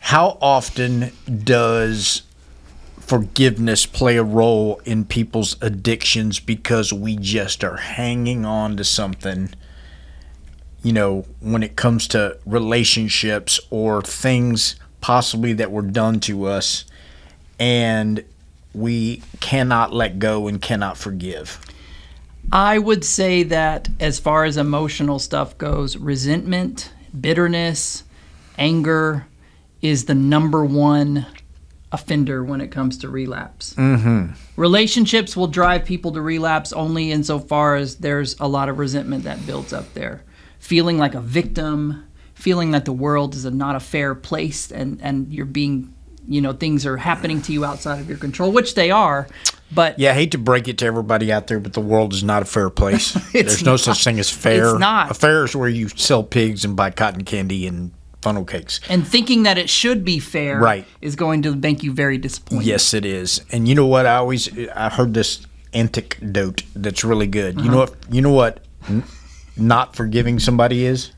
How often does forgiveness play a role in people's addictions because we just are hanging on to something, when it comes to relationships or things possibly that were done to us, and we cannot let go and cannot forgive? I would say that as far as emotional stuff goes, resentment, bitterness, anger is the number one offender when it comes to relapse. Mm-hmm. Relationships will drive people to relapse only insofar as there's a lot of resentment that builds up there. Feeling like a victim, feeling that the world is not a fair place, and you're being, things are happening to you outside of your control, which they are. But yeah, I hate to break it to everybody out there, but the world is not a fair place. There's no such thing as fair. It's not. A fair is where you sell pigs and buy cotton candy and funnel cakes. And thinking that it should be fair right. is going to make you very disappointed. Yes, it is. And you know what? I heard this anecdote that's really good. Uh-huh. You know what not forgiving somebody is?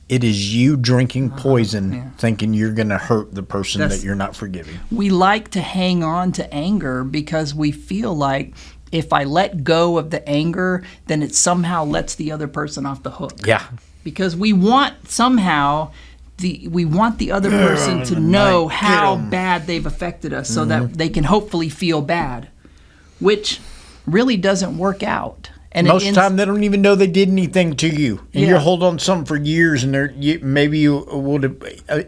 It is you drinking poison thinking you're going to hurt the person that you're not forgiving. We like to hang on to anger because we feel like if I let go of the anger, then it somehow lets the other person off the hook. Yeah. Because we want somehow we want the other person to know how bad they've affected us so that they can hopefully feel bad, which really doesn't work out. And most of the time, they don't even know they did anything to you. And you're holding on to something for years, and maybe you would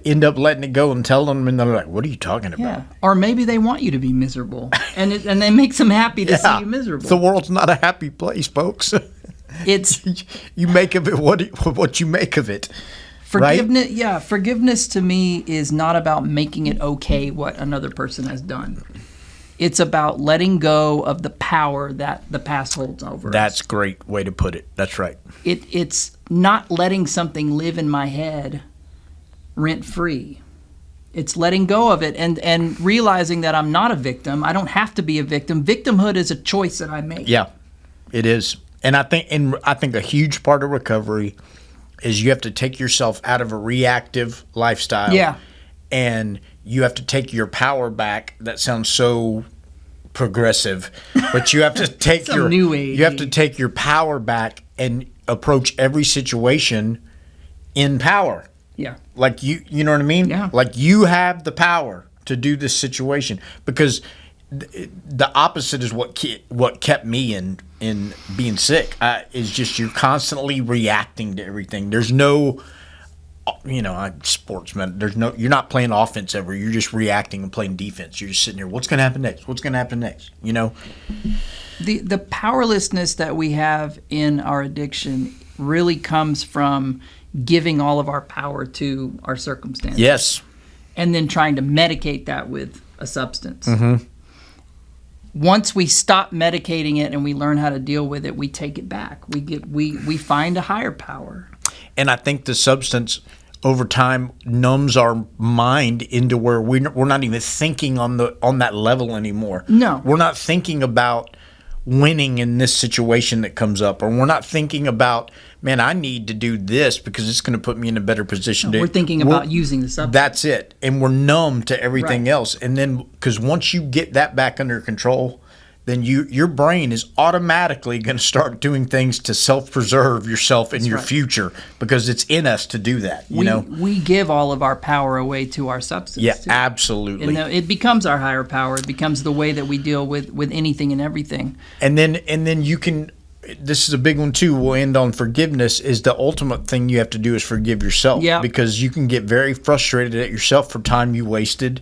end up letting it go and tell them, and they're like, what are you talking about? Yeah. Or maybe they want you to be miserable, and it makes them happy to see you miserable. The world's not a happy place, folks. It's you make of it what you make of it. Forgiveness, right? Yeah, forgiveness to me is not about making it okay what another person has done. It's about letting go of the power that the past holds over us. That's a great way to put it. That's right. It's not letting something live in my head rent-free. It's letting go of it and realizing that I'm not a victim. I don't have to be a victim. Victimhood is a choice that I make. Yeah, it is. And I think a huge part of recovery is you have to take yourself out of a reactive lifestyle. Yeah. And you have to take your power back. That sounds so progressive, but you have to take new age. You have to take your power back and approach every situation in power. Yeah. Like you know what I mean? Yeah. Like you have the power to do this situation, because the opposite is what kept me in being sick. Is just you're constantly reacting to everything. There's no, sportsman. You're not playing offense ever. You're just reacting and playing defense. You're just sitting here. What's going to happen next? What's going to happen next? The powerlessness that we have in our addiction really comes from giving all of our power to our circumstances. Yes. And then trying to medicate that with a substance. Mm-hmm. Once we stop medicating it and we learn how to deal with it, we take it back. We find a higher power. And I think the substance over time numbs our mind into where we're not even thinking on that level anymore. No. We're not thinking about winning in this situation that comes up, or we're not thinking about, man, I need to do this because it's going to put me in a better position. No, we're thinking about using the substance. That's it. And we're numb to everything Right. else. And then, because once you get that back under control, then your brain is automatically going to start doing things to self-preserve yourself and your future, because it's in us to do that. We give all of our power away to our substance. Yeah, too. absolutely. And it becomes our higher power. It becomes the way that we deal with anything and everything. And then you can. This is a big one too. We'll end on forgiveness. Is the ultimate thing you have to do is forgive yourself. Yeah. Because you can get very frustrated at yourself for time you wasted,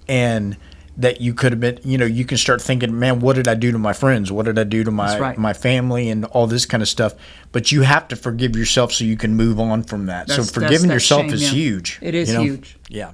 and that you could have been, you can start thinking, man, what did I do to my friends? What did I do to my family and all this kind of stuff? But you have to forgive yourself so you can move on from that. So forgiving yourself is huge. It is huge. Yeah.